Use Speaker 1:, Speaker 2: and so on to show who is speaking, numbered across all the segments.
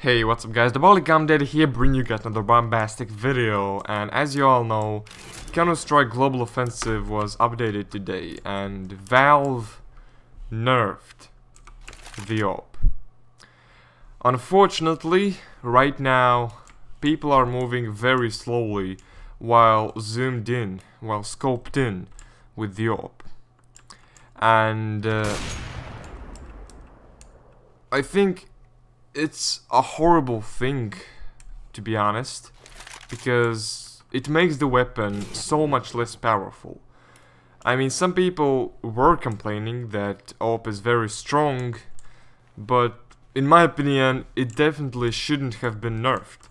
Speaker 1: Hey, what's up guys, the Gum Daddy here, bringing you guys another bombastic video. And as you all know, Counter-Strike Global Offensive was updated today, and Valve nerfed the AWP. Unfortunately, right now, people are moving very slowly while zoomed in, while scoped in with the AWP. And I think it's a horrible thing, to be honest, because it makes the weapon so much less powerful. I mean, some people were complaining that AWP is very strong, but in my opinion, it definitely shouldn't have been nerfed.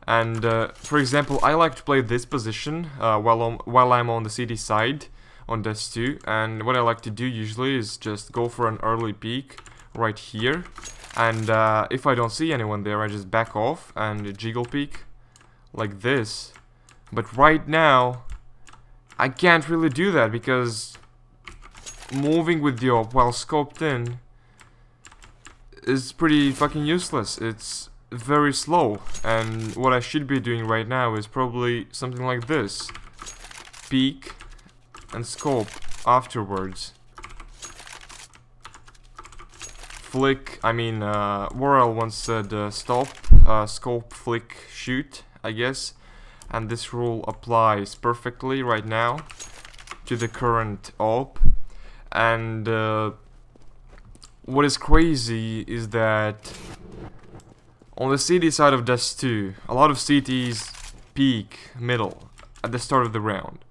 Speaker 1: And for example, I like to play this position while I'm on the CD side on Death 2, and what I like to do usually is just go for an early peek right here. And if I don't see anyone there, I just back off and jiggle peek like this. But right now, I can't really do that because moving with the AWP while scoped in is pretty fucking useless. It's very slow, and what I should be doing right now is probably something like this: peek and scope afterwards. Flick, Worrell once said stop, scope, flick, shoot, I guess. And this rule applies perfectly right now to the current AWP. And what is crazy is that on the CD side of Dust 2, a lot of CTs peek middle at the start of the round.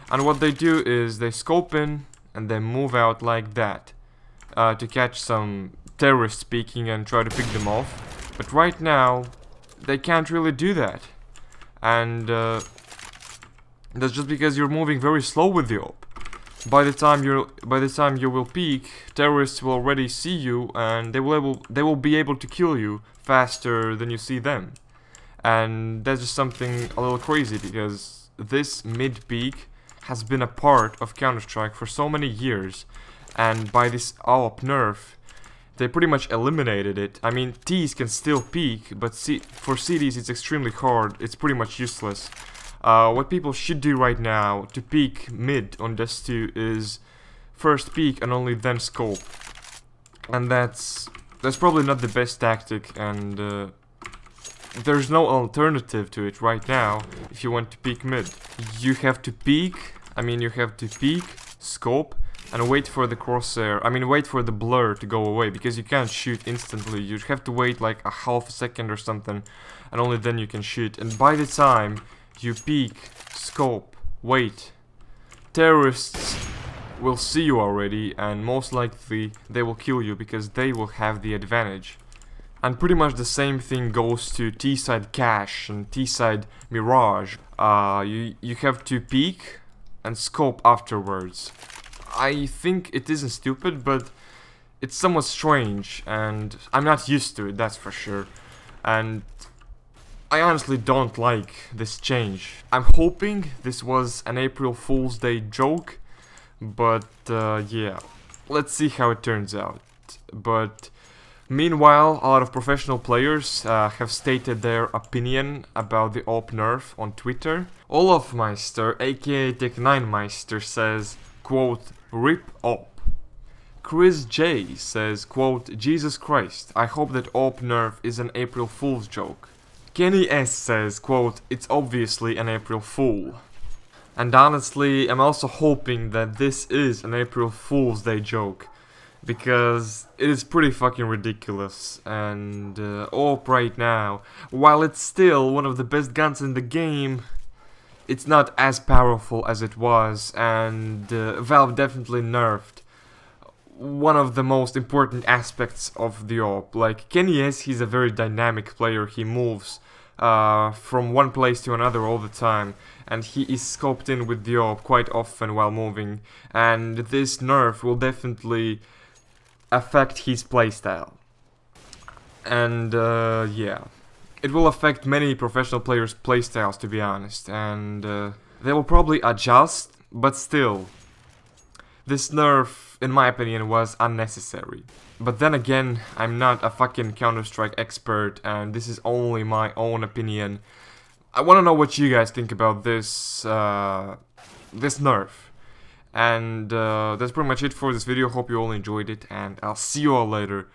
Speaker 1: And what they do is they scope in and then move out like that. To catch some terrorists peeking and try to pick them off. But right now, they can't really do that. And that's just because you're moving very slow with the AWP. By the time you will peek, terrorists will already see you, and they will be able to kill you faster than you see them. And that's just something a little crazy, because this mid peek has been a part of Counter-Strike for so many years. And by this AWP nerf, they pretty much eliminated it. I mean, Ts can still peek, but for CDs it's extremely hard. It's pretty much useless. What people should do right now to peek mid on Dust 2 is first peek and only then scope. And that's probably not the best tactic, and there's no alternative to it right now if you want to peek mid. You have to peek, scope, and wait for the crosshair, wait for the blur to go away, because you can't shoot instantly. You have to wait like a half a second or something, and only then you can shoot. And by the time you peek, scope, wait, terrorists will see you already, and most likely they will kill you because they will have the advantage. And pretty much the same thing goes to T-side Cache and T-side Mirage. You have to peek and scope afterwards. I think it isn't stupid, but it's somewhat strange, and I'm not used to it, that's for sure. And I honestly don't like this change. I'm hoping this was an April Fool's Day joke, but yeah, let's see how it turns out. But meanwhile, a lot of professional players have stated their opinion about the AWP nerf on Twitter. Olafmeister, aka Tech9Meister, says, quote, "Rip AWP." Chris J says, quote, "Jesus Christ, I hope that AWP nerf is an April Fool's joke." Kenny S says, quote, "It's obviously an April Fool." And honestly, I'm also hoping that this is an April Fool's Day joke, because it is pretty fucking ridiculous. And AWP right now, while it's still one of the best guns in the game, it's not as powerful as it was, and Valve definitely nerfed one of the most important aspects of the AWP. Like, Kenny S, he's a very dynamic player. He moves from one place to another all the time, and he is scoped in with the AWP quite often while moving, and this nerf will definitely affect his playstyle. And yeah, it will affect many professional players' playstyles, to be honest, and they will probably adjust, but still, this nerf, in my opinion, was unnecessary. But then again, I'm not a fucking Counter-Strike expert, and this is only my own opinion. I want to know what you guys think about this this nerf. And that's pretty much it for this video. Hope you all enjoyed it, and I'll see you all later.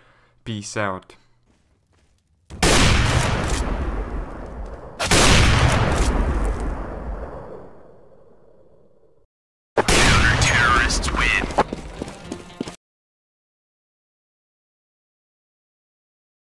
Speaker 1: Peace out.